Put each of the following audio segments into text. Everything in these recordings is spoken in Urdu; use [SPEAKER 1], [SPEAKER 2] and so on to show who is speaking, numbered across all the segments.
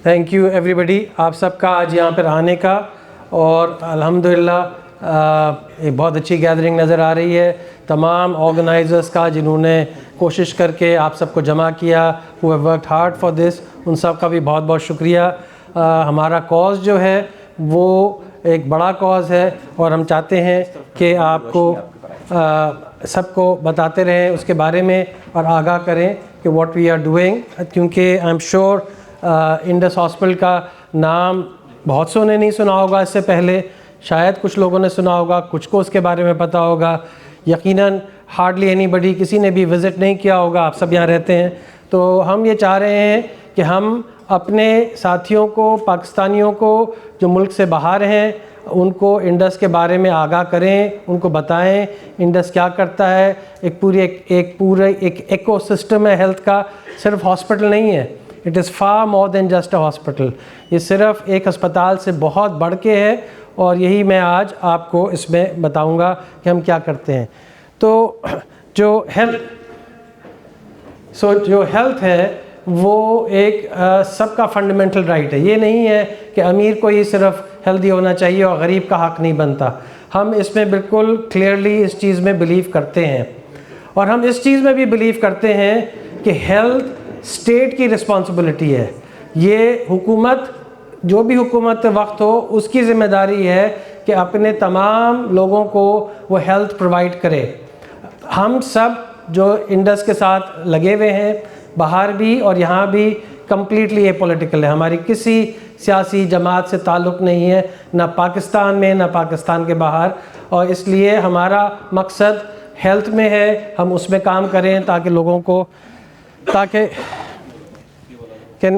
[SPEAKER 1] تھینک یو ایوری بڈی، آپ سب کا آج یہاں پر آنے کا، اور الحمدللہ ایک بہت اچھی گیدرنگ نظر آ رہی ہے تمام آرگنائزرز کا جنہوں نے کوشش کر کے آپ سب کو جمع کیا، who have worked hard for this، ان سب کا بھی بہت بہت شکریہ۔ ہمارا کاز جو ہے وہ ایک بڑا کاز ہے، اور ہم چاہتے ہیں کہ آپ کو سب کو بتاتے رہیں اس کے بارے میں اور آگاہ کریں کہ واٹ وی آر ڈوئنگ، کیونکہ I am sure Indus hospital کا نام بہت سو نے نہیں سنا ہوگا اس سے پہلے، شاید کچھ لوگوں نے سنا ہوگا، کچھ کو اس کے بارے میں پتہ ہوگا، یقیناً ہارڈلی اینی بڈی کسی نے بھی وزٹ نہیں کیا ہوگا، آپ سب یہاں رہتے ہیں۔ تو ہم یہ چاہ رہے ہیں کہ ہم اپنے ساتھیوں کو، پاکستانیوں کو جو ملک سے باہر ہیں، ان کو انڈس کے بارے میں آگاہ کریں، ان کو بتائیں انڈس کیا کرتا ہے۔ ایک پورے ایکو سسٹم ہے ہیلتھ کا، صرف ہاسپٹل نہیں ہے، it is far more than just a hospital, یہ صرف ایک ہسپتال سے بہت بڑھ کے ہے، اور یہی میں آج آپ کو اس میں بتاؤں گا کہ ہم کیا کرتے ہیں۔ تو جو ہیلتھ ہے وہ ایک سب کا فنڈامنٹل رائٹ ہے، یہ نہیں ہے کہ امیر کو ہی صرف ہیلدی ہونا چاہیے اور غریب کا حق نہیں بنتا۔ ہم اس میں بالکل کلیئرلی اس چیز میں بلیو کرتے ہیں، اور ہم اس چیز میں بھی بلیو کرتے ہیں کہ ہیلتھ اسٹیٹ کی رسپانسبلٹی ہے، یہ حکومت، جو بھی حکومت وقت ہو، اس کی ذمہ داری ہے کہ اپنے تمام لوگوں کو وہ ہیلتھ پرووائڈ کرے۔ ہم سب جو انڈس کے ساتھ لگے ہوئے ہیں، باہر بھی اور یہاں بھی، کمپلیٹلی اے پولیٹیکل ہے، ہماری کسی سیاسی جماعت سے تعلق نہیں ہے، نہ پاکستان میں نہ پاکستان کے باہر، اور اس لیے ہمارا مقصد ہیلتھ میں ہے، ہم اس میں کام کریں تاکہ لوگوں کو تاکہ یہ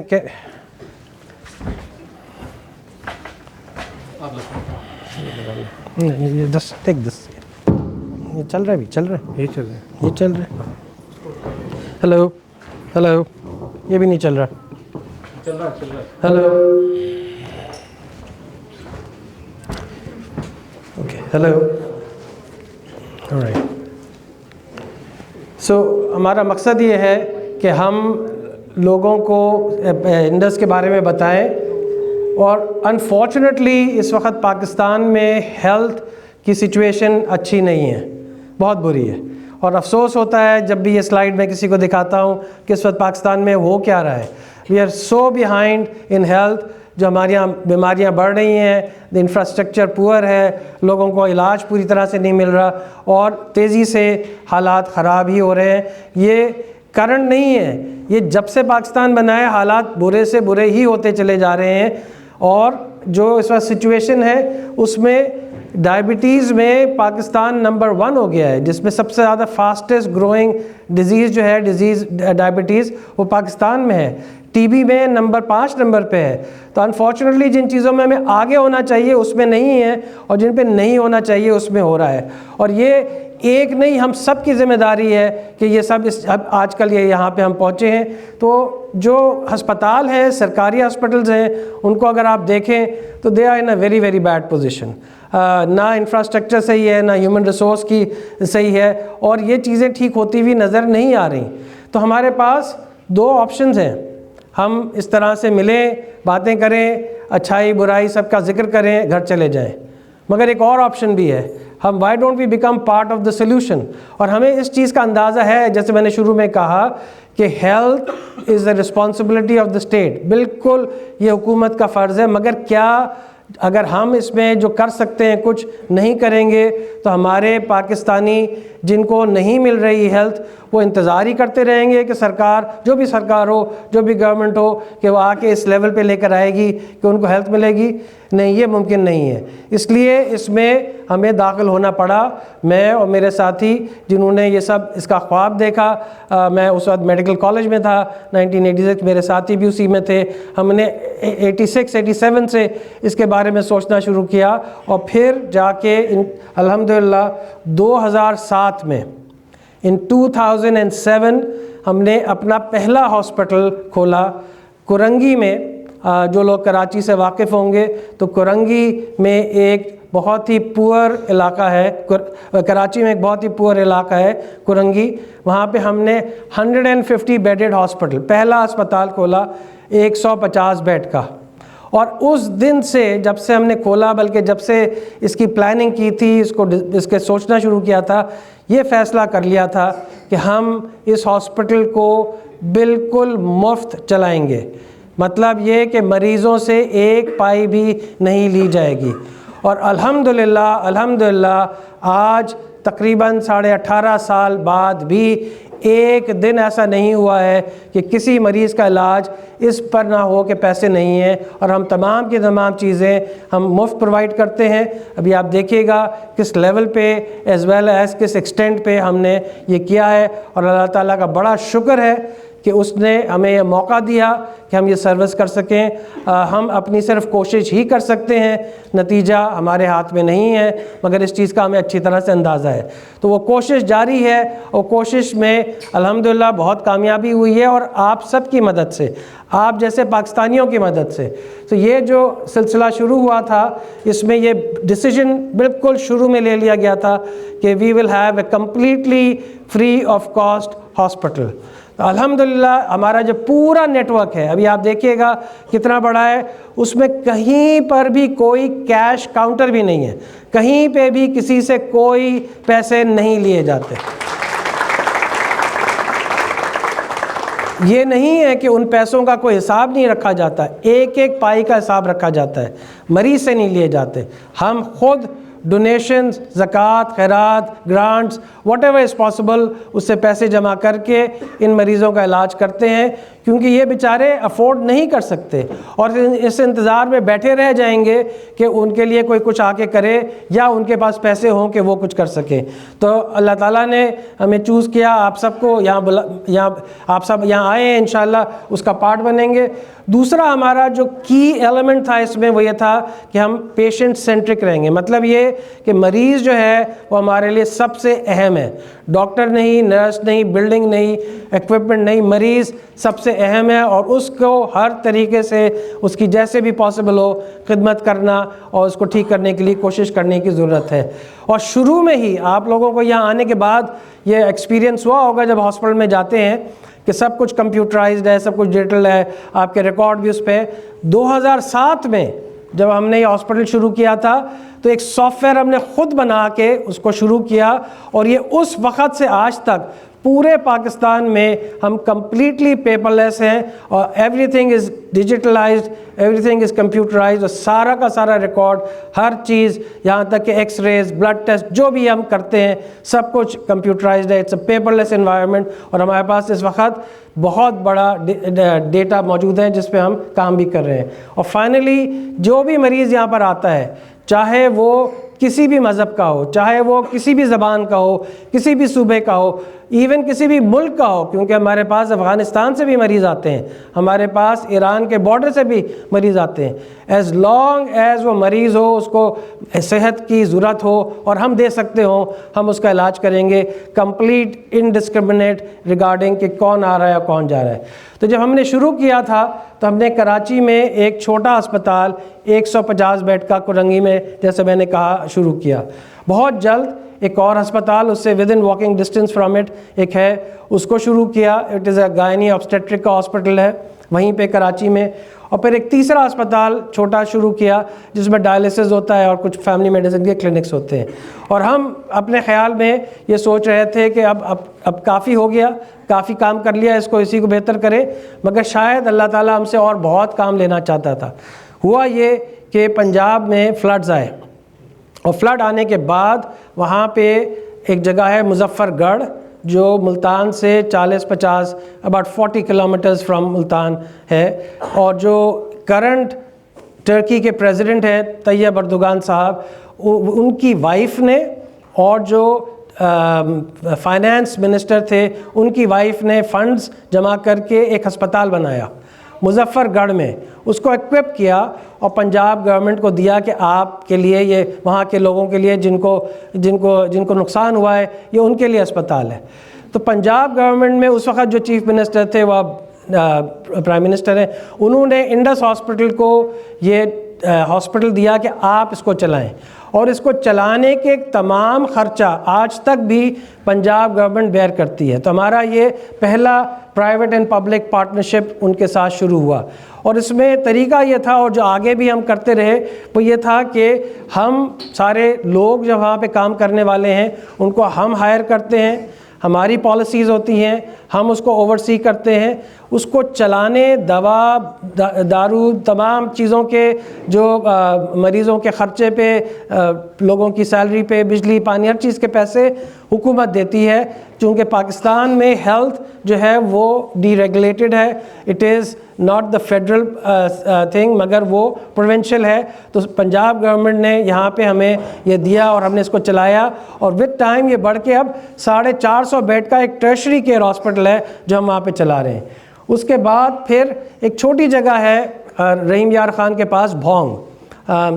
[SPEAKER 1] چل رہا ہے، بھی چل رہا ہے، یہ چل رہا ہے، ہلو ہلو، یہ بھی نہیں چل رہا، ہلو اوکے، ہلو آلرائٹ۔ سو ہمارا مقصد یہ ہے کہ ہم لوگوں کو انڈس کے بارے میں بتائیں، اور انفارچونیٹلی اس وقت پاکستان میں ہیلتھ کی سچویشن اچھی نہیں ہے، بہت بری ہے، اور افسوس ہوتا ہے جب بھی یہ سلائیڈ میں کسی کو دکھاتا ہوں کہ اس وقت پاکستان میں ہو کیا رہا ہے۔ We are so behind in health, جو ہمارے یہاں بیماریاں بڑھ رہی ہیں، انفراسٹرکچر پور ہے، لوگوں کو علاج پوری طرح سے نہیں مل رہا، اور تیزی سے حالات خراب ہی ہو رہے ہیں۔ یہ کرنٹ نہیں ہے، یہ جب سے پاکستان بنا ہے حالات برے سے برے ہی ہوتے چلے جا رہے ہیں، اور جو اس وقت سچویشن ہے اس میں ڈائبٹیز میں پاکستان نمبر 1 ہو گیا ہے، جس میں سب سے زیادہ فاسٹسٹ گروئنگ ڈیزیز جو ہے ڈائبٹیز وہ پاکستان میں ہے۔ ٹی بی میں نمبر 5 نمبر پہ ہے۔ تو انفارچونیٹلی جن چیزوں میں ہمیں آگے ہونا چاہیے اس میں نہیں ہے، اور جن پہ نہیں ہونا چاہیے اس میں ہو رہا ہے، اور یہ ایک نہیں، ہم سب کی ذمہ داری ہے کہ یہ سب آج کل یہ یہاں پہ ہم پہنچے ہیں۔ تو جو ہسپتال ہیں، سرکاری ہسپتالز ہیں، ان کو اگر آپ دیکھیں تو they are in a very very bad position, نہ انفراسٹرکچر صحیح ہے، نہ ہیومن ریسورس کی صحیح ہے، اور یہ چیزیں ٹھیک ہوتی ہوئی نظر نہیں آ رہی۔ تو ہمارے پاس 2 آپشنز ہیں، ہم اس طرح سے ملیں، باتیں کریں، اچھائی برائی سب کا ذکر کریں، گھر چلے جائیں، مگر ایک اور آپشن بھی ہے، ہم why don't we become part of the solution. اور ہمیں اس چیز کا اندازہ ہے، جیسے میں نے شروع میں کہا کہ health is a responsibility of the state, بالکل یہ حکومت کا فرض ہے، مگر کیا اگر ہم اس میں جو کر سکتے ہیں کچھ نہیں کریں گے تو ہمارے پاکستانی جن کو نہیں مل رہی ہیلتھ وہ انتظار ہی کرتے رہیں گے کہ سرکار، جو بھی سرکار ہو، جو بھی گورنمنٹ ہو، کہ وہ آ کے اس لیول پہ لے کر آئے گی کہ ان کو ہیلتھ ملے گی؟ نہیں، یہ ممکن نہیں ہے۔ اس لیے اس میں ہمیں داخل ہونا پڑا، میں اور میرے ساتھی جنہوں نے یہ سب اس کا خواب دیکھا۔ میں اس وقت میڈیکل کالج میں تھا 1986، میرے ساتھی بھی اسی میں تھے۔ ہم نے 86-87 سے اس کے بارے میں سوچنا شروع کیا، اور پھر جا کے الحمدللہ 2007 میں ان 2007 ہم نے اپنا پہلا ہاسپٹل کھولا کرنگی میں۔ جو لوگ کراچی سے واقف ہوں گے تو کرنگی میں ایک بہت ہی پور علاقہ ہے، کراچی میں ایک بہت ہی پور علاقہ ہے کرنگی، وہاں پہ ہم نے 150 بیڈڈ ہاسپٹل، پہلا اسپتال کھولا۔ 150 بیڈ کا. اور اس دن سے جب سے ہم نے کھولا، بلکہ جب سے اس کی پلاننگ کی تھی، اس کے سوچنا شروع کیا تھا، یہ فیصلہ کر لیا تھا کہ ہم اس ہاسپٹل کو بالکل مفت چلائیں گے. مطلب یہ کہ مریضوں سے ایک پائی بھی نہیں لی جائے گی. اور الحمدللہ آج تقریباً 18.5 سال بعد بھی ایک دن ایسا نہیں ہوا ہے کہ کسی مریض کا علاج اس پر نہ ہو کہ پیسے نہیں ہیں. اور ہم تمام کی تمام چیزیں ہم مفت پرووائڈ کرتے ہیں. ابھی آپ دیکھیے گا کس لیول پہ ایز ویل ایز کس ایکسٹینٹ پہ ہم نے یہ کیا ہے. اور اللہ تعالیٰ کا بڑا شکر ہے کہ اس نے ہمیں یہ موقع دیا کہ ہم یہ سروس کر سکیں. ہم اپنی صرف کوشش ہی کر سکتے ہیں، نتیجہ ہمارے ہاتھ میں نہیں ہے، مگر اس چیز کا ہمیں اچھی طرح سے اندازہ ہے. تو وہ کوشش جاری ہے، اور کوشش میں الحمدللہ بہت کامیابی ہوئی ہے، اور آپ سب کی مدد سے، آپ جیسے پاکستانیوں کی مدد سے. تو یہ جو سلسلہ شروع ہوا تھا، اس میں یہ ڈیسیجن بالکل شروع میں لے لیا گیا تھا کہ we will have a completely free of cost hospital. الحمدللہ ہمارا جو پورا نیٹ ورک ہے، ابھی آپ دیکھیے گا کتنا بڑا ہے، اس میں کہیں پر بھی کوئی کیش کاؤنٹر بھی نہیں ہے، کہیں پہ بھی کسی سے کوئی پیسے نہیں لیے جاتے. یہ نہیں ہے کہ ان پیسوں کا کوئی حساب نہیں رکھا جاتا، ایک ایک پائی کا حساب رکھا جاتا ہے، مریض سے نہیں لیے جاتے. ہم خود ڈونیشنز، زکوٰۃ، خیرات، grants, whatever is possible, اس سے پیسے جمع کر کے ان مریضوں کا علاج کرتے ہیں، کیونکہ یہ بیچارے افورڈ نہیں کر سکتے اور اس انتظار میں بیٹھے رہ جائیں گے کہ ان کے لیے کوئی کچھ آ کے کرے یا ان کے پاس پیسے ہوں کہ وہ کچھ کر سکیں. تو اللہ تعالیٰ نے ہمیں چوز کیا، آپ سب کو یہاں آپ سب یہاں آئے ہیں، انشاءاللہ اس کا پارٹ بنیں گے. دوسرا ہمارا جو کی ایلیمنٹ تھا اس میں وہ یہ تھا کہ ہم پیشنٹ سینٹرک رہیں گے. مطلب یہ کہ مریض جو ہے وہ ہمارے لیے سب سے اہم ہے. ڈاکٹر نہیں، نرس نہیں، بلڈنگ نہیں، ایکوپمنٹ نہیں، مریض سب سے اہم ہے، اور اس کو ہر طریقے سے اس کی جیسے بھی پاسبل ہو خدمت کرنا اور اس کو ٹھیک کرنے کے لیے کوشش کرنے کی ضرورت ہے. اور شروع میں ہی آپ لوگوں کو یہاں آنے کے بعد یہ ایکسپیرینس ہوا ہوگا جب ہاسپٹل میں جاتے ہیں کہ سب کچھ کمپیوٹرائزڈ ہے، سب کچھ ڈیجیٹل ہے، آپ کے ریکارڈ بھی اس پہ. 2007 میں جب ہم نے یہ ہاسپٹل شروع کیا تھا تو ایک سافٹ ویئر ہم نے خود بنا کے اس کو شروع کیا، اور یہ اس وقت سے آج تک پورے پاکستان میں ہم کمپلیٹلی پیپر لیس ہیں، اور everything is digitalized, everything is computerized. اور سارا کا سارا ریکارڈ، ہر چیز، یہاں تک کہ ایکس ریز، بلڈ ٹیسٹ جو بھی ہم کرتے ہیں سب کچھ کمپیوٹرائزڈ ہے. It's a paperless environment, اور ہمارے پاس اس وقت بہت بڑا ڈیٹا موجود ہے جس پہ ہم کام بھی کر رہے ہیں. اور فائنلی جو بھی مریض یہاں پر آتا ہے، چاہے وہ کسی بھی مذہب کا ہو، چاہے وہ کسی بھی زبان کا ہو، کسی بھی صوبے کا ہو، ایون کسی بھی ملک کا ہو، کیونکہ ہمارے پاس افغانستان سے بھی مریض آتے ہیں، ہمارے پاس ایران کے بارڈر سے بھی مریض آتے ہیں. ایز لانگ ایز وہ مریض ہو، اس کو صحت کی ضرورت ہو اور ہم دے سکتے ہوں، ہم اس کا علاج کریں گے کمپلیٹ انڈسکرمنیٹ ریگارڈنگ کہ کون آ رہا ہے اور کون جا رہا ہے. تو جب ہم نے شروع کیا تھا تو ہم نے کراچی میں ایک چھوٹا اسپتال 150 بیڈ کا کرنگی میں، جیسے میں نے کہا، شروع کیا. بہت جلد ایک اور ہسپتال اس سے with in walking distance from it ایک ہے، اس کو شروع کیا. اٹ از اے گائنی آبسٹیٹرک کا ہاسپٹل ہے وہیں پہ کراچی میں. اور پھر ایک تیسرا اسپتال چھوٹا شروع کیا جس میں ڈائلسس ہوتا ہے اور کچھ فیملی میڈیسن کے کلینکس ہوتے ہیں. اور ہم اپنے خیال میں یہ سوچ رہے تھے کہ اب کافی ہو گیا، کافی کام کر لیا، اس کو اسی کو بہتر کریں، مگر شاید اللہ تعالیٰ ہم سے اور بہت کام لینا چاہتا تھا. ہوا یہ کہ پنجاب میں فلڈز آئے، اور فلڈ آنے کے بعد وہاں پہ ایک جگہ ہے مظفر گڑھ جو ملتان سے 40-50 اباؤٹ 40 کلومیٹرز فرام ملتان ہے، اور جو کرنٹ ٹرکی کے پریزیڈنٹ ہیں طیب اردوغان صاحب، ان کی وائف نے اور جو فائنانس منسٹر تھے ان کی وائف نے فنڈز جمع کر کے ایک ہسپتال بنایا مظفر گڑھ میں، اس کو ایکوپ کیا اور پنجاب گورنمنٹ کو دیا کہ آپ کے لیے یہ وہاں کے لوگوں کے لیے جن کو نقصان ہوا ہے یہ ان کے لیے اسپتال ہے. تو پنجاب گورنمنٹ میں اس وقت جو چیف منسٹر تھے وہ پرائم منسٹر ہیں، انہوں نے انڈس ہاسپٹل کو یہ ہاسپٹل دیا کہ آپ اس کو چلائیں، اور اس کو چلانے کے تمام خرچہ آج تک بھی پنجاب گورنمنٹ بیئر کرتی ہے. تو ہمارا یہ پہلا private and public partnership in کے ساتھ شروع ہوا، اور اس میں طریقہ یہ تھا اور جو آگے بھی ہم کرتے رہے وہ یہ تھا کہ ہم سارے لوگ جو وہاں پہ کام کرنے والے ہیں ان کو ہم ہائر کرتے ہیں، ہماری پالیسیز ہوتی ہیں، ہم اس کو اوورسی کرتے ہیں، اس کو چلانے، دوا، دارو، تمام چیزوں کے جو مریضوں کے خرچے پہ، لوگوں کی سیلری پہ، بجلی پانی، ہر چیز کے پیسے حکومت دیتی ہے۔ چونکہ پاکستان میں ہیلتھ جو ہے وہ ڈی ریگولیٹڈ ہے، it is not the federal thing, مگر وہ پروونشل ہے، تو پنجاب گورنمنٹ نے یہاں پہ ہمیں یہ دیا اور ہم نے اس کو چلایا، اور ود ٹائم یہ بڑھ کے اب 450 بیڈ کا ایک ٹرشری کیئر ہاسپٹل ہے جو ہم وہاں پہ چلا رہے ہیں۔ اس کے بعد پھر ایک چھوٹی جگہ ہے رحیم یار خان کے پاس، بھونگ،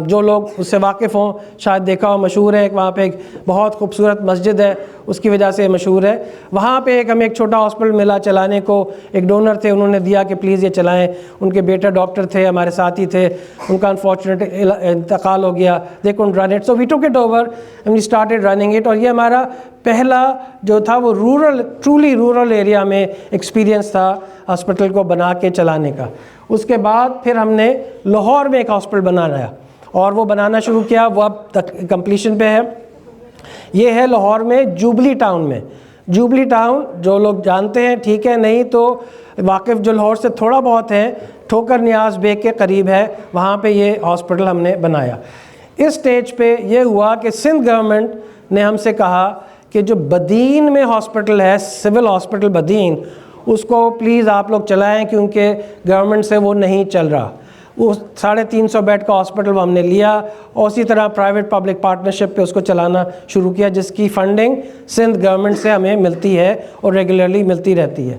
[SPEAKER 1] جو لوگ اس سے واقف ہوں شاید دیکھا ہو، مشہور ہے، وہاں پہ ایک بہت خوبصورت مسجد ہے، اس کی وجہ سے مشہور ہے۔ وہاں پہ ہمیں ایک چھوٹا ہاسپٹل ملا چلانے کو، ایک ڈونر تھے، انہوں نے دیا کہ پلیز یہ چلائیں، ان کے بیٹا ڈاکٹر تھے، ہمارے ساتھی تھے، ان کا انفارچونیٹ انتقال ہو گیا، دے can't run it, so we took it over and we started running it, اور یہ ہمارا پہلا جو تھا وہ ٹرولی رورل ایریا میں ایکسپیرینس تھا ہاسپٹل کو بنا کے چلانے کا۔ اس کے بعد پھر ہم نے لاہور میں ایک ہاسپٹل بنانا ہے، اور وہ بنانا شروع کیا، وہ اب تک کمپلیشن پہ ہے۔ یہ ہے لاہور میں جوبلی ٹاؤن میں۔ جوبلی ٹاؤن جو لوگ جانتے ہیں ٹھیک ہے، نہیں تو واقف جو لاہور سے تھوڑا بہت ہیں، ٹھوکر نیاز بیگ کے قریب ہے، وہاں پہ یہ ہاسپٹل ہم نے بنایا۔ اس سٹیج پہ یہ ہوا کہ سندھ گورنمنٹ نے ہم سے کہا کہ جو بدین میں ہاسپٹل ہے، سول ہاسپٹل بدین، اس کو پلیز آپ لوگ چلائیں، کیونکہ گورنمنٹ سے وہ نہیں چل رہا۔ وہ 350 بیڈ کا ہاسپٹل وہ ہم نے لیا، اور اسی طرح پرائیویٹ پبلک پارٹنرشپ پہ اس کو چلانا شروع کیا، جس کی فنڈنگ سندھ گورنمنٹ سے ہمیں ملتی ہے اور ریگولرلی ملتی رہتی ہے۔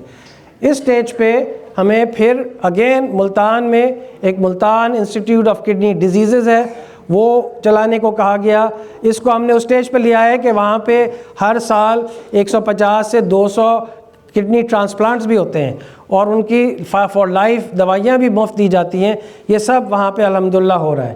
[SPEAKER 1] اس سٹیج پہ ہمیں پھر اگین ملتان میں ایک Multan institute of kidney diseases ہے، وہ چلانے کو کہا گیا۔ اس کو ہم نے اس سٹیج پہ لیا ہے کہ وہاں پہ ہر سال 150 سے 200 کڈنی ٹرانسپلانٹس بھی ہوتے ہیں، اور ان کی فار لائف دوائیاں بھی مفت دی جاتی ہیں۔ یہ سب وہاں پہ الحمدللہ ہو رہا ہے۔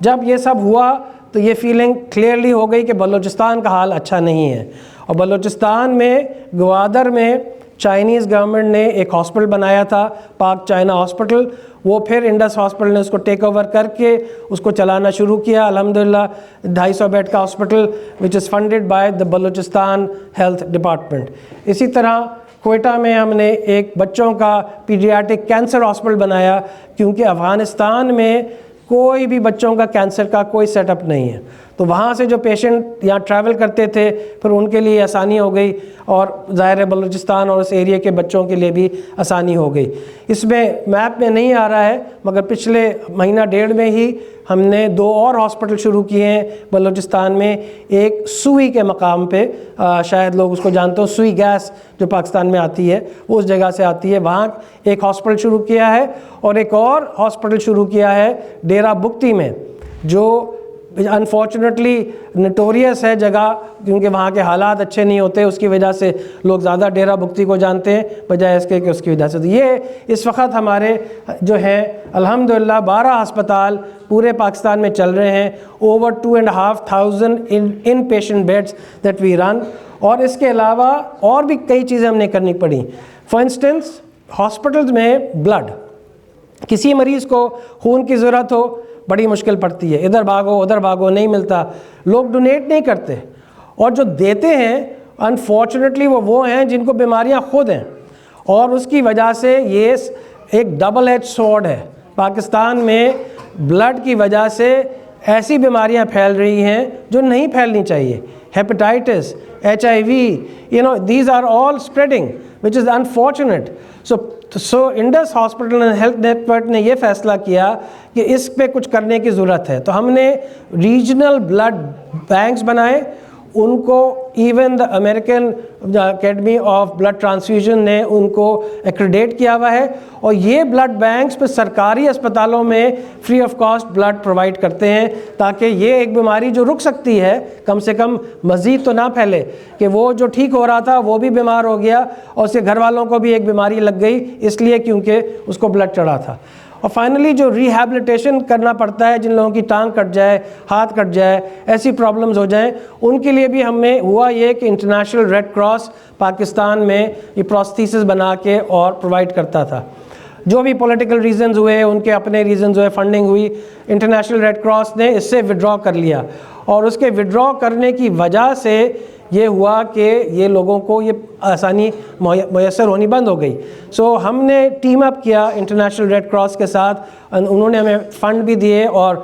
[SPEAKER 1] جب یہ سب ہوا تو یہ فیلنگ کلیئرلی ہو گئی کہ بلوچستان کا حال اچھا نہیں ہے، اور بلوچستان میں گوادر میں چائنیز گورنمنٹ نے ایک ہاسپٹل بنایا تھا، پاک چائنا ہاسپٹل، وہ پھر انڈس ہاسپٹل نے اس کو ٹیک اوور کر کے اس کو چلانا شروع کیا، الحمدللہ 250 بیڈ کا hospital which is funded by the Balochistan health department. اسی طرح کوئٹہ میں ہم نے ایک بچوں کا پیڈیاٹک کینسر ہاسپٹل بنایا، کیونکہ افغانستان میں کوئی بھی بچوں کا کینسر کا کوئی سیٹ اپ نہیں ہے، تو وہاں سے جو پیشنٹ یہاں ٹریول کرتے تھے پھر ان کے لیے آسانی ہو گئی، اور ظاہر ہے بلوچستان اور اس ایریا کے بچوں کے لیے بھی آسانی ہو گئی۔ اس میں میپ میں نہیں آ رہا ہے، مگر پچھلے مہینہ ڈیڑھ میں ہی ہم نے 2 اور ہاسپٹل شروع کیے ہیں بلوچستان میں۔ ایک سوئی کے مقام پہ، شاید لوگ اس کو جانتے ہو، سوئی گیس جو پاکستان میں آتی ہے وہ اس جگہ سے آتی ہے، وہاں ایک ہاسپٹل شروع کیا ہے، اور ایک اور ہاسپٹل شروع کیا ہے ڈیرہ بگٹی میں، جو انفارچونیٹلی نٹوریس ہے جگہ، کیونکہ وہاں کے حالات اچھے نہیں ہوتے، اس کی وجہ سے لوگ زیادہ ڈیرہ بگٹی کو جانتے ہیں بجائے اس کے کہ اس کی وجہ سے۔ تو یہ اس وقت ہمارے جو ہیں الحمدللہ 12 ہسپتال پورے پاکستان میں چل رہے ہیں، over 2,500 inpatient beds that we run, اور اس کے علاوہ اور بھی کئی چیزیں ہم نے کرنی پڑیں۔ فار انسٹنس ہاسپٹلز میں بلڈ، کسی مریض کو خون کی ضرورت ہو بڑی مشکل پڑتی ہے، ادھر بھاگو ادھر بھاگو، نہیں ملتا، لوگ ڈونیٹ نہیں کرتے، اور جو دیتے ہیں انفارچونیٹلی وہ ہیں جن کو بیماریاں خود ہیں، اور اس کی وجہ سے یہ ایک ڈبل ایج سورڈ ہے۔ پاکستان میں بلڈ کی وجہ سے ایسی بیماریاں پھیل رہی ہیں جو نہیں پھیلنی چاہیے، hepatitis, HIV، these are all spreading which is unfortunate. So Indus hospital and health network نے یہ فیصلہ کیا کہ اس پہ کچھ کرنے کی ضرورت ہے، تو ہم نے ریجنل بلڈ بینکس بنائے، ان کو even the American Academy of Blood Transfusion نے ان کو ایکریڈیٹ کیا ہوا ہے، اور یہ بلڈ بینکس پہ سرکاری اسپتالوں میں free of cost blood provide کرتے ہیں، تاکہ یہ ایک بیماری جو رک سکتی ہے کم سے کم مزید تو نہ پھیلے، کہ وہ جو ٹھیک ہو رہا تھا وہ بھی بیمار ہو گیا اور اس کے گھر والوں کو بھی ایک بیماری لگ گئی، اس لیے کیونکہ اس کو بلڈ چڑھا تھا۔ اور فائنلی جو ریہیبلیٹیشن کرنا پڑتا ہے، جن لوگوں کی ٹانگ کٹ جائے، ہاتھ کٹ جائے، ایسی پرابلمز ہو جائیں، ان کے لیے بھی ہمیں ہوا یہ کہ انٹرنیشنل ریڈ کراس پاکستان میں یہ پروستھیسس بنا کے اور پرووائڈ کرتا تھا. جو بھی پولیٹیکل ریزنز ہوئے، ان کے اپنے ریزنز ہوئے، فنڈنگ ہوئی، انٹرنیشنل ریڈ کراس نے اس سے وڈرا کر لیا، اور اس کے وڈرا کرنے کی وجہ سے یہ ہوا کہ یہ لوگوں کو یہ آسانی میسر ہونی بند ہو گئی. سو ہم نے ٹیم اپ کیا انٹرنیشنل ریڈ کراس کے ساتھ، انہوں نے ہمیں فنڈ بھی دیے اور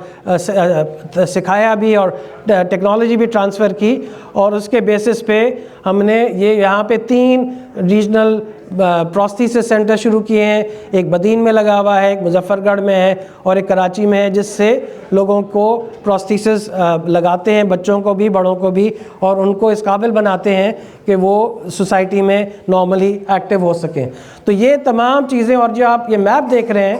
[SPEAKER 1] سکھایا بھی اور ٹیکنالوجی بھی ٹرانسفر کی، اور اس کے بیسس پہ ہم نے یہ یہاں پہ 3 ریجنل پروستھیسس سینٹر شروع کیے ہیں. ایک بدین میں لگا ہوا ہے، ایک مظفر گڑھ میں ہے، اور ایک کراچی میں ہے، جس سے لوگوں کو پروستھیسس لگاتے ہیں، بچوں کو بھی بڑوں کو بھی، اور ان کو اس قابل بناتے ہیں کہ وہ سوسائٹی میں نارملی ایکٹیو ہو سکیں. تو یہ تمام چیزیں، اور جو آپ یہ میپ دیکھ رہے ہیں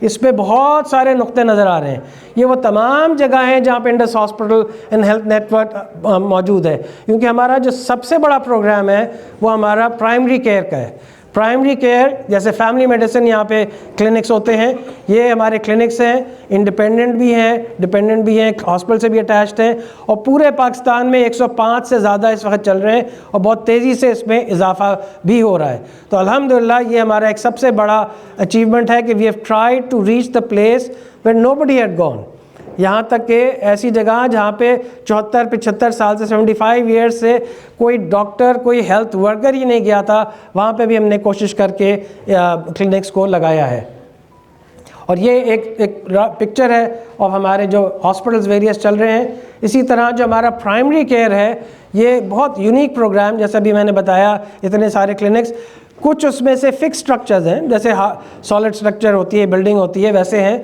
[SPEAKER 1] اس پہ بہت سارے نقطے نظر آ رہے ہیں. یہ وہ تمام جگہ ہیں جہاں پہ Indus hospital and health network موجود ہے، کیونکہ ہمارا جو سب سے بڑا پروگرام ہے وہ ہمارا پرائمری کیئر کا ہے. پرائمری کیئر جیسے فیملی میڈیسن، یہاں پہ کلینکس ہوتے ہیں، یہ ہمارے کلینکس ہیں، انڈیپینڈنٹ بھی ہیں، ڈپینڈنٹ بھی ہیں، ہاسپٹل سے بھی اٹیچڈ ہیں، اور پورے پاکستان میں 105 سے زیادہ اس وقت چل رہے ہیں، اور بہت تیزی سے اس میں اضافہ بھی ہو رہا ہے. تو الحمدللہ یہ ہمارا ایک سب سے بڑا اچیومنٹ ہے کہ we have tried to reach the place where nobody had gone. یہاں تک کہ ایسی جگہ جہاں پہ 74-75 سال سے 75 ایئرس سے کوئی ڈاکٹر، کوئی ہیلتھ ورکر ہی نہیں گیا تھا، وہاں پہ بھی ہم نے کوشش کر کے کلینکس کو لگایا ہے. اور یہ ایک پکچر ہے اور ہمارے جو ہاسپٹلز ویریس چل رہے ہیں. اسی طرح جو ہمارا پرائمری کیئر ہے، یہ بہت یونیک پروگرام، جیسا بھی میں نے بتایا اتنے سارے کلینکس، کچھ اس میں سے فکس سٹرکچرز ہیں، جیسے سالڈ سٹرکچر ہوتی ہے، بلڈنگ ہوتی ہے، ویسے ہیں.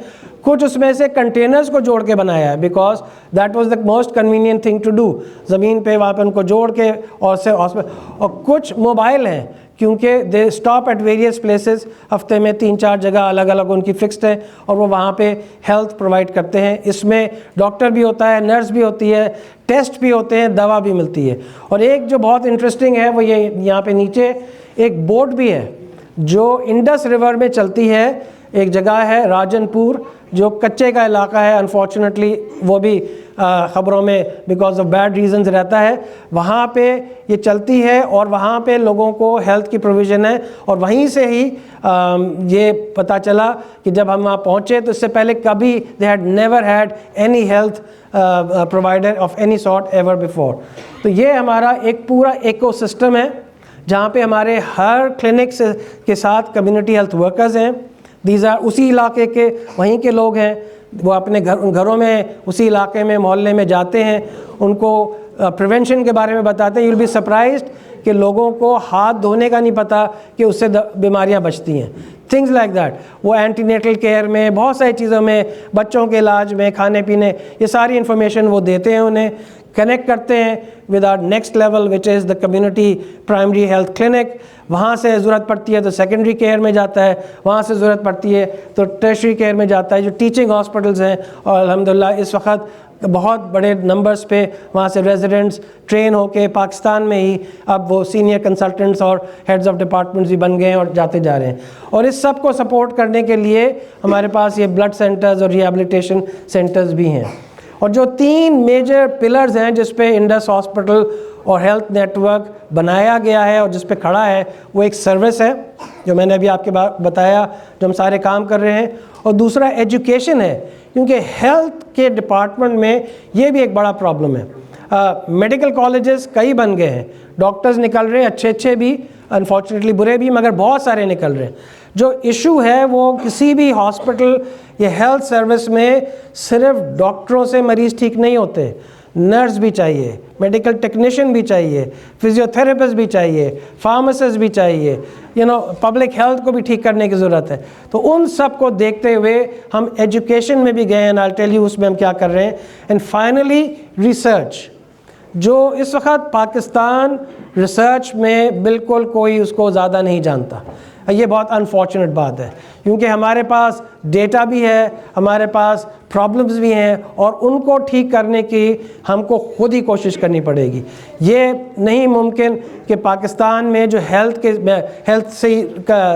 [SPEAKER 1] کچھ اس میں سے کنٹینرز کو جوڑ کے بنایا ہے، because that was the most convenient thing to do. زمین پہ وہاں پہ ان کو جوڑ کے اور کچھ موبائل ہیں، کیونکہ they stop at various places, ہفتے میں 3-4 جگہ الگ الگ ان کی فکسڈ ہیں، اور وہ وہاں پہ ہیلتھ پرووائڈ کرتے ہیں. اس میں ڈاکٹر بھی ہوتا ہے، نرس بھی ہوتی ہے، ٹیسٹ بھی ہوتے ہیں، دوا بھی ملتی ہے. اور ایک جو بہت انٹرسٹنگ ہے وہ یہ یہاں پہ نیچے ایک بوٹ بھی ہے جو انڈس ریور میں چلتی ہے. ایک جگہ ہے راجن پور جو کچے کا علاقہ ہے، انفارچونیٹلی وہ بھی خبروں میں بیکاز آف بیڈ ریزنز رہتا ہے. وہاں پہ یہ چلتی ہے اور وہاں پہ لوگوں کو ہیلتھ کی پروویژن ہے. اور وہیں سے ہی یہ پتہ چلا کہ جب ہم وہاں پہنچے تو اس سے پہلے کبھی they had never had any health provider of any sort ever before. تو یہ ہمارا ایک پورا ایکو سسٹم ہے جہاں پہ ہمارے ہر کلینکس کے ساتھ کمیونٹی ہیلتھ ورکرز ہیں. دیز آر اسی علاقے کے، وہیں کے لوگ ہیں، وہ اپنے گھروں میں اسی علاقے میں محلے میں جاتے ہیں، ان کو پریونشن کے بارے میں بتاتے ہیں. یو ول بی سرپرائزڈ کہ لوگوں کو ہاتھ دھونے کا نہیں پتہ کہ اس سے بیماریاں بچتی ہیں. Things like that. وہ اینٹی نیٹل کیئر میں، بہت ساری چیزوں میں، بچوں کے علاج میں، کھانے پینے، یہ ساری انفارمیشن وہ دیتے ہیں. انہیں کنیکٹ کرتے ہیں with our next level which is the community primary health clinic. وہاں سے ضرورت پڑتی ہے تو سیکنڈری کیئر میں جاتا ہے، وہاں سے ضرورت پڑتی ہے تو ٹیرشری کیئر میں جاتا ہے. جو ٹیچنگ ہاسپٹلز ہیں، اور الحمدللہ اس وقت بہت بڑے نمبرز پہ وہاں سے ریزیڈنٹس ٹرین ہو کے پاکستان میں ہی اب وہ سینئر کنسلٹنٹس اور ہیڈز آف ڈپارٹمنٹس بھی بن گئے ہیں اور جاتے جا رہے ہیں. اور اس سب کو سپورٹ کرنے کے لیے ہمارے پاس یہ بلڈ سینٹرز اور ریہیبلیٹیشن سینٹرز بھی ہیں. اور جو 3 میجر پلرز ہیں جس پہ انڈس ہاسپٹل اور ہیلتھ نیٹ ورک بنایا گیا ہے اور جس پہ کھڑا ہے، وہ ایک سروس ہے جو میں نے ابھی آپ کے بتایا، جو ہم سارے کام کر رہے ہیں، اور دوسرا ایجوکیشن ہے، کیونکہ ہیلتھ کے ڈپارٹمنٹ میں یہ بھی ایک بڑا پرابلم ہے. میڈیکل کالجز کئی بن گئے ہیں، ڈاکٹرز نکل رہے ہیں، اچھے بھی، انفارچونیٹلی برے بھی، مگر بہت سارے نکل رہے ہیں. جو ایشو ہے وہ کسی بھی ہاسپٹل یا ہیلتھ سروس میں صرف ڈاکٹروں سے مریض ٹھیک نہیں ہوتے، نرس بھی چاہیے، میڈیکل ٹیکنیشین بھی چاہیے، فزیو تھراپسٹ بھی چاہیے، فارماسسٹ بھی چاہیے، پبلک ہیلتھ کو بھی ٹھیک کرنے کی ضرورت ہے. تو ان سب کو دیکھتے ہوئے ہم ایجوکیشن میں بھی گئے ہیں. I'll tell you اس میں ہم کیا کر رہے ہیں. اینڈ فائنلی ریسرچ، جو اس وقت پاکستان ریسرچ میں بالکل کوئی اس کو زیادہ نہیں جانتا. یہ بہت انفارچونیٹ بات ہے، کیونکہ ہمارے پاس ڈیٹا بھی ہے, ہمارے پاس پرابلمز بھی ہیں, اور ان کو ٹھیک کرنے کی ہم کو خود ہی کوشش کرنی پڑے گی. یہ نہیں ممکن کہ پاکستان میں جو ہیلتھ سے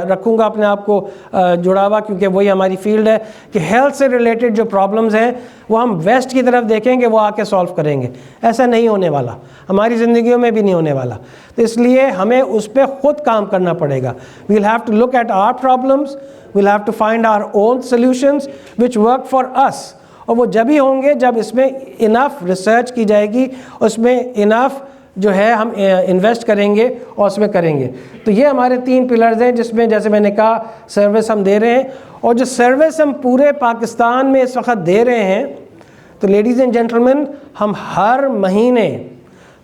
[SPEAKER 1] رکھوں گا اپنے آپ کو جڑا ہوا, کیونکہ وہی ہماری فیلڈ ہے, کہ ہیلتھ سے ریلیٹڈ جو پرابلمز ہیں وہ ہم ویسٹ کی طرف دیکھیں گے, وہ آ کے سالو کریں گے. ایسا نہیں ہونے والا, ہماری زندگیوں میں بھی نہیں ہونے والا. تو اس لیے ہمیں اس پہ خود کام کرنا پڑے گا. We'll have to look at our problems, we'll have to find our own solutions which work for us. اور وہ جب ہی ہوں گے جب اس میں انف ریسرچ کی جائے گی, اس میں انف جو ہے ہم انویسٹ کریں گے اور اس میں کریں گے. تو یہ ہمارے 3 پلرز ہیں جس میں, جیسے میں نے کہا, سروس ہم دے رہے ہیں. اور جو سروس ہم پورے پاکستان میں اس وقت دے رہے ہیں, تو لیڈیز اینڈ جینٹلمین, ہم ہر مہینے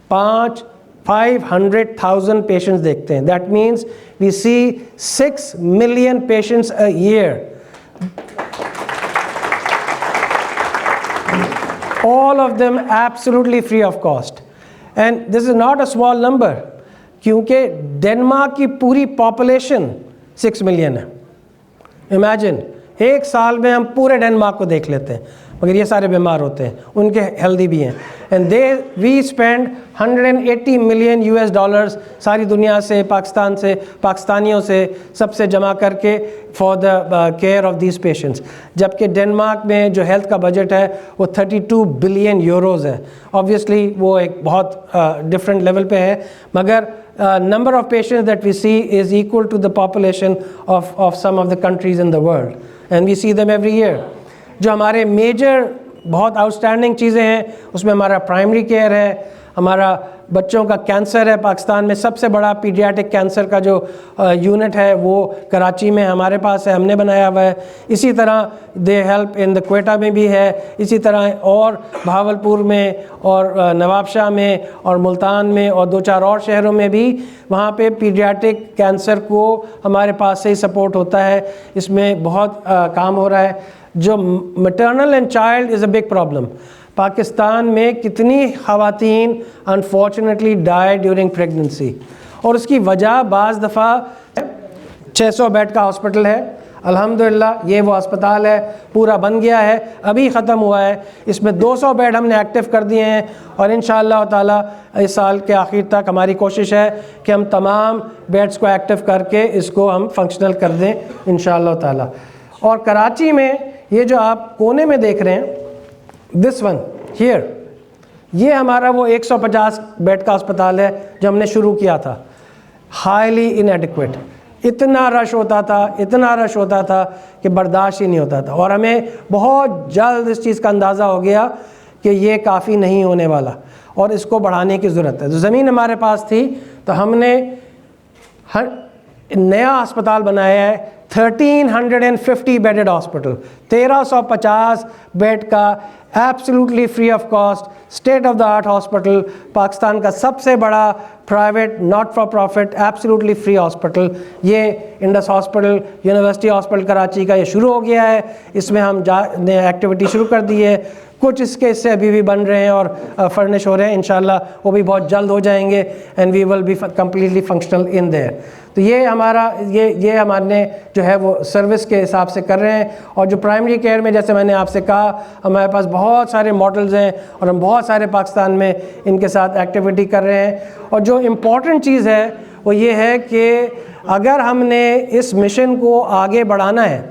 [SPEAKER 1] 500,000 پیشنٹس دیکھتے ہیں. That means we see 6 million patients a year. All of them absolutely free of cost. And this is not a small number, کیونکہ ڈنمارک کی پوری پاپولیشن 6 ملین ہے. امیجن, ایک سال میں ہم پورے ڈنمارک کو دیکھ لیتے ہیں, مگر یہ سارے بیمار ہوتے ہیں, ان کے ہیلدی بھی ہیں. اینڈ وی اسپینڈ $180 ملین ساری دنیا سے, پاکستان سے, پاکستانیوں سے, سب سے جمع کر کے for the care of these patients. جبکہ ڈنمارک میں جو ہیلتھ کا بجٹ ہے وہ 32 بلین یوروز ہے. آبویسلی وہ ایک بہت ڈفرینٹ لیول پہ ہے, مگر number of patients that we see is equal to the population of some of the countries in the world, and we see them every year. جو ہمارے میجر بہت آؤٹ اسٹینڈنگ چیزیں ہیں اس میں ہمارا پرائمری کیئر ہے, ہمارا بچوں کا کینسر ہے. پاکستان میں سب سے بڑا پیڈیاٹک کینسر کا جو یونٹ ہے وہ کراچی میں ہمارے پاس ہے, ہم نے بنایا ہوا ہے. اسی طرح دے ہیلپ ان دا کوئٹہ میں بھی ہے, اسی طرح اور بہاولپور میں اور نواب شاہ میں اور ملتان میں اور 2-4 اور شہروں میں بھی, وہاں پہ پیڈیاٹک کینسر کو ہمارے پاس سے ہی سپورٹ ہوتا ہے. اس میں بہت کام ہو رہا ہے. جو maternal and child is a big problem. Pakistan میں کتنی خواتین انفارچونیٹلی ڈائی ڈیورنگ پریگننسی, اور اس کی وجہ بعض دفعہ 600 بیڈ کا ہاسپٹل ہے. الحمدللہ یہ وہ ہسپتال ہے, پورا بن گیا ہے, ابھی ختم ہوا ہے. اس میں 200 بیڈ ہم نے ایکٹیو کر دیے ہیں, اور انشاءاللہ تعالی اس سال کے آخر تک ہماری کوشش ہے کہ ہم تمام بیڈز کو ایکٹیو کر کے اس کو ہم فنکشنل کر دیں انشاءاللہ تعالی. اور کراچی میں یہ جو آپ کونے میں دیکھ رہے ہیں, دس ون ہیئر, یہ ہمارا وہ 150 بیڈ کا ہسپتال ہے جو ہم نے شروع کیا تھا. ہائیلی انیڈیکویٹ, اتنا رش ہوتا تھا کہ برداشت ہی نہیں ہوتا تھا. اور ہمیں بہت جلد اس چیز کا اندازہ ہو گیا کہ یہ کافی نہیں ہونے والا اور اس کو بڑھانے کی ضرورت ہے. تو زمین ہمارے پاس تھی تو ہم نے نیا ہسپتال بنایا ہے, 1350 بیڈڈ ہاسپٹل, 1350 بیڈ کا absolutely free of cost state of the art hospital. Pakistan کا سب سے بڑا private not for profit absolutely free hospital. یہ Indus hospital, university hospital Karachi کا یہ شروع ہو گیا ہے. اس میں ہم نے ایکٹیویٹی شروع کر دی ہے. کچھ اس کے حصے ابھی بھی بن رہے ہیں اور فرنش ہو رہے ہیں, انشاءاللہ وہ بھی بہت جلد ہو جائیں گے, and we will be completely functional in there. تو یہ ہمارا یہ ہمارے جو ہے وہ سروس کے حساب سے کر رہے ہیں. اور جو پرائمری کیئر میں, جیسے میں نے آپ سے کہا, ہمارے پاس بہت سارے ماڈلز ہیں اور ہم بہت سارے پاکستان میں ان کے ساتھ ایکٹیویٹی کر رہے ہیں. اور جو امپورٹنٹ چیز ہے وہ یہ ہے کہ اگر ہم نے اس مشن کو آگے بڑھانا ہے,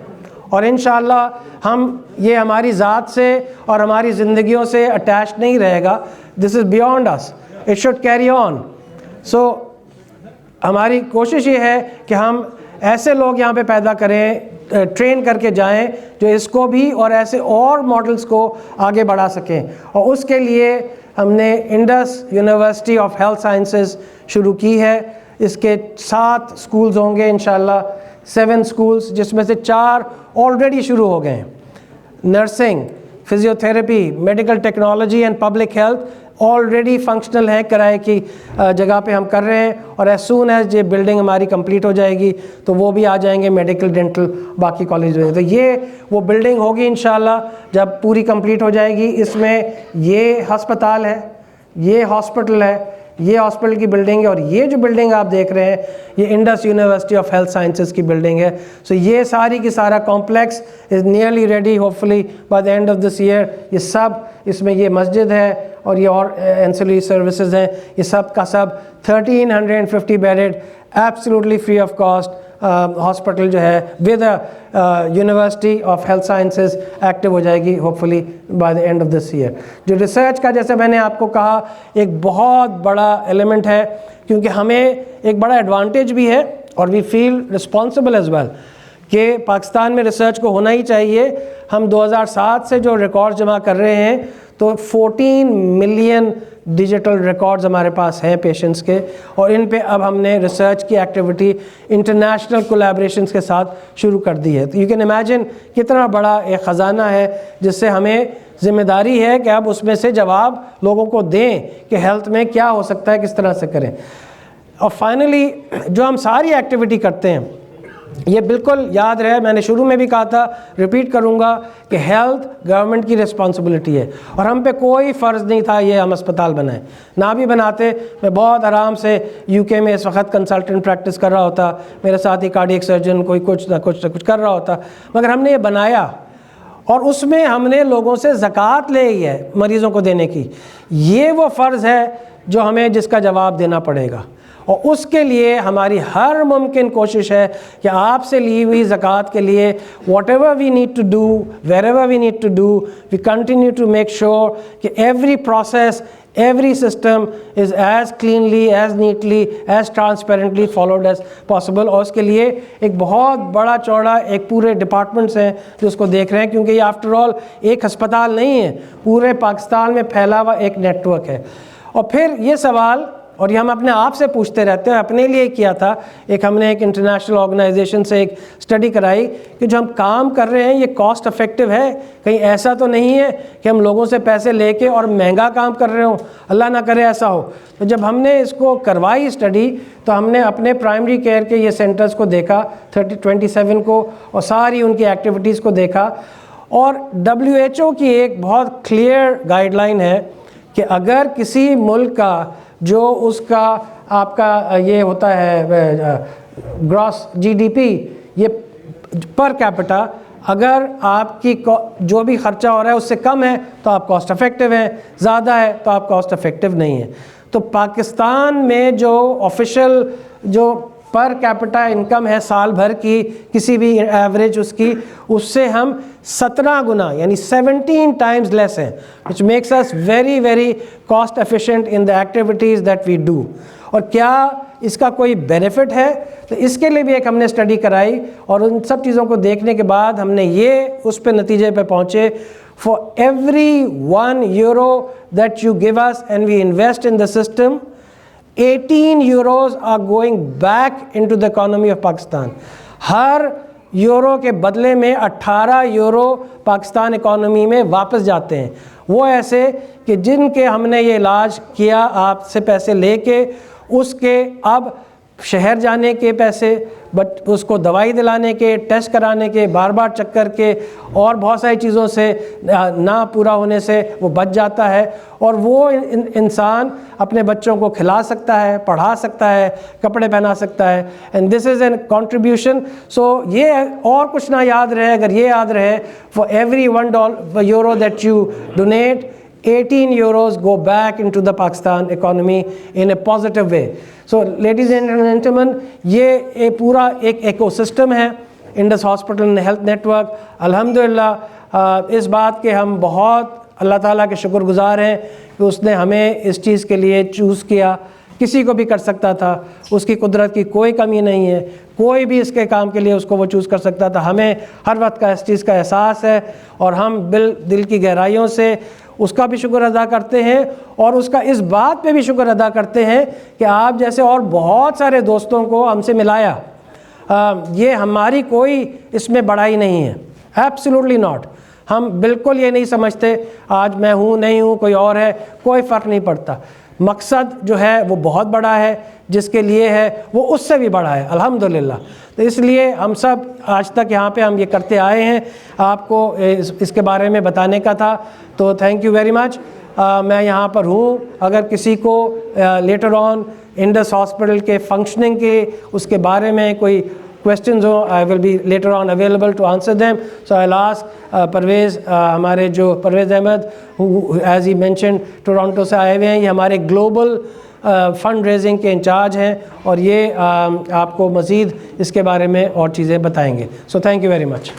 [SPEAKER 1] اور انشاءاللہ ہم یہ ہماری ذات سے اور ہماری زندگیوں سے اٹیچ نہیں رہے گا, this is beyond us, it should carry on. So ہماری کوشش یہ ہے کہ ہم ایسے لوگ یہاں پہ پیدا کریں, ٹرین کر کے جائیں جو اس کو بھی اور ایسے اور ماڈلز کو آگے بڑھا سکیں. اور اس کے لیے ہم نے Indus university of health sciences شروع کی ہے. اس کے 7 سکولز ہوں گے انشاءاللہ, 7 سکولز, جس میں سے 4 آلریڈی شروع ہو گئے ہیں. Nursing, physiotherapy, medical technology and public health already functional ہیں, کرائے کی جگہ پہ ہم کر رہے ہیں. اور ایز سون ایز یہ بلڈنگ ہماری کمپلیٹ ہو جائے گی تو وہ بھی آ جائیں گے, میڈیکل, ڈینٹل, باقی کالج میں. تو یہ وہ بلڈنگ ہوگی انشاءاللہ جب پوری کمپلیٹ ہو جائے گی. اس میں یہ ہسپتال ہے, یہ ہاسپٹل ہے, یہ ہاسپٹل کی بلڈنگ ہے، اور یہ جو بلڈنگ آپ دیکھ رہے ہیں یہ Indus university of health sciences کی بلڈنگ ہے. سو یہ ساری کی سارا complex is nearly ready hopefully by the end of this year. یہ سب اس میں یہ مسجد ہے اور یہ اور اینسلری سروسز ہیں، یہ سب کا سب 1350 bedded absolutely free of cost hospital جو ہے with university of health sciences active ہو جائے گی hopefully by the end of this year. جو ریسرچ کا جیسے میں نے آپ کو کہا ایک بہت بڑا ایلیمنٹ ہے، کیونکہ ہمیں ایک بڑا ایڈوانٹیج بھی ہے اور وی فیل رسپانسبل ایز ویل کہ پاکستان میں ریسرچ کو ہونا ہی چاہیے. ہم 2007 سے جو ریکارڈ جمع کر رہے ہیں تو 14 ملین ڈیجیٹل ریکارڈز ہمارے پاس ہیں پیشنٹس کے، اور ان پہ اب ہم نے ریسرچ کی ایکٹیویٹی انٹرنیشنل کولیبریشنز کے ساتھ شروع کر دی ہے. تو یو کین امیجن کتنا بڑا ایک خزانہ ہے جس سے ہمیں ذمہ داری ہے کہ اب اس میں سے جواب لوگوں کو دیں کہ ہیلتھ میں کیا ہو سکتا ہے، کس طرح سے کریں. اور فائنلی جو ہم ساری ایکٹیویٹی کرتے ہیں یہ بالکل یاد رہے، میں نے شروع میں بھی کہا تھا، ریپیٹ کروں گا کہ ہیلتھ گورنمنٹ کی رسپانسبلٹی ہے، اور ہم پہ کوئی فرض نہیں تھا یہ ہم اسپتال بنائیں، نہ بھی بناتے. میں بہت آرام سے یو کے میں اس وقت کنسلٹنٹ پریکٹس کر رہا ہوتا، میرے ساتھ ہی کارڈیک سرجن کوئی کچھ نہ کچھ کر رہا ہوتا، مگر ہم نے یہ بنایا اور اس میں ہم نے لوگوں سے زکوٰۃ لے لی ہے مریضوں کو دینے کی. یہ وہ فرض ہے جو ہمیں جس کا جواب دینا پڑے گا، اور اس کے لیے ہماری ہر ممکن کوشش ہے کہ آپ سے لی ہوئی زکوٰۃ کے لیے whatever we need to do, wherever we need to do, we continue to make sure کہ every process, every system is as cleanly, as neatly, as transparently followed as possible. اور اس کے لیے ایک بہت بڑا چوڑا ایک پورے ڈپارٹمنٹس ہیں جو اس کو دیکھ رہے ہیں، کیونکہ یہ آفٹر آل ایک ہسپتال نہیں ہے، پورے پاکستان میں پھیلا ہوا ایک نیٹ ورک ہے. اور پھر یہ سوال، اور یہ ہم اپنے آپ سے پوچھتے رہتے ہیں، اپنے لیے کیا تھا، ہم نے ایک انٹرنیشنل آرگنائزیشن سے ایک اسٹڈی کرائی کہ جو ہم کام کر رہے ہیں یہ کاسٹ افیکٹو ہے، کہیں ایسا تو نہیں ہے کہ ہم لوگوں سے پیسے لے کے اور مہنگا کام کر رہے ہوں، اللہ نہ کرے ایسا ہو. تو جب ہم نے اس کو کروائی اسٹڈی تو ہم نے اپنے پرائمری کیئر کے یہ سینٹرز کو دیکھا 27 کو، اور ساری ان کی ایکٹیویٹیز کو دیکھا. اور WHO کی ایک بہت کلیئر گائیڈ لائن ہے کہ اگر کسی ملک کا جو اس کا آپ کا یہ ہوتا ہے گراس GDP، یہ پر کیپٹا، اگر آپ کی جو بھی خرچہ ہو رہا ہے اس سے کم ہے تو آپ کاسٹ افیکٹو ہیں، زیادہ ہے تو آپ کاسٹ افیکٹو نہیں ہیں. تو پاکستان میں جو آفیشیل جو پر کیپٹا انکم ہے سال بھر کی کسی بھی ایوریج اس کی، اس سے ہم 17 گنا یعنی 17 times لیس ہیں، which makes us very very cost efficient in the activities that we do. اور کیا اس کا کوئی بینیفٹ ہے؟ تو اس کے لیے بھی ایک ہم نے اسٹڈی کرائی، اور ان سب چیزوں کو دیکھنے کے بعد ہم نے یہ اس پہ نتیجے پہ پہنچے for every €1 that you give us and we invest in the system, 18 euros are going back into the economy of Pakistan. Hare euro کے بدلے میں 18 یورو پاکستان اکانومی میں واپس جاتے ہیں. وہ ایسے کہ جن کے ہم نے یہ علاج کیا آپ سے پیسے لے کے، اس کے اب شہر جانے کے پیسے، بٹ اس کو دوائی دلانے کے، ٹیسٹ کرانے کے، بار بار چکر کے، اور بہت ساری چیزوں سے نہ پورا ہونے سے وہ بچ جاتا ہے، اور وہ انسان اپنے بچوں کو کھلا سکتا ہے، پڑھا سکتا ہے، کپڑے پہنا سکتا ہے. And this is an contribution. So یہ اور کچھ نہ یاد رہے، اگر یہ یاد رہے for every €1 that you donate, 18 euros go back into the Pakistan economy in a positive way. So ladies and gentlemen, یہ پورا ایک ایکو سسٹم ہے Indus hospital health network. الحمدللہ اس بات کے ہم بہت اللہ تعالیٰ کے شکر گزار ہیں کہ اس نے ہمیں اس چیز کے لیے چوز کیا. کسی کو بھی کر سکتا تھا، اس کی قدرت کی کوئی کمی نہیں ہے، کوئی بھی اس کے کام کے لیے اس کو وہ چوز کر سکتا تھا. ہمیں ہر وقت کا اس چیز کا احساس ہے، اور ہم دل کی گہرائیوں سے اس کا بھی شکر ادا کرتے ہیں، اور اس کا اس بات پہ بھی شکر ادا کرتے ہیں کہ آپ جیسے اور بہت سارے دوستوں کو ہم سے ملایا. یہ ہماری کوئی اس میں بڑائی نہیں ہے، ایبسلیوٹلی ناٹ. ہم بالکل یہ نہیں سمجھتے آج میں ہوں نہیں ہوں کوئی اور ہے، کوئی فرق نہیں پڑتا. مقصد جو ہے وہ بہت بڑا ہے، جس کے لیے ہے وہ اس سے بھی بڑا ہے الحمدللہ. تو اس لیے ہم سب آج تک یہاں پہ ہم یہ کرتے آئے ہیں، آپ کو اس کے بارے میں بتانے کا تھا. تو تھینک یو ویری مچ. میں یہاں پر ہوں. اگر کسی کو لیٹر آن انڈس ہاسپٹل کے فنکشننگ کے اس کے بارے میں کوئی questions who, I will be later on available to answer them. So I'll ask Parvez, ہمارے جو Parvez Ahmed, who as he mentioned Toronto سے آئے ہوئے ہیں, یہ ہمارے گلوبل فنڈ ریزنگ کے انچارج ہیں, اور یہ آپ کو مزید اس کے بارے میں اور چیزیں بتائیں گے. So thank you very much.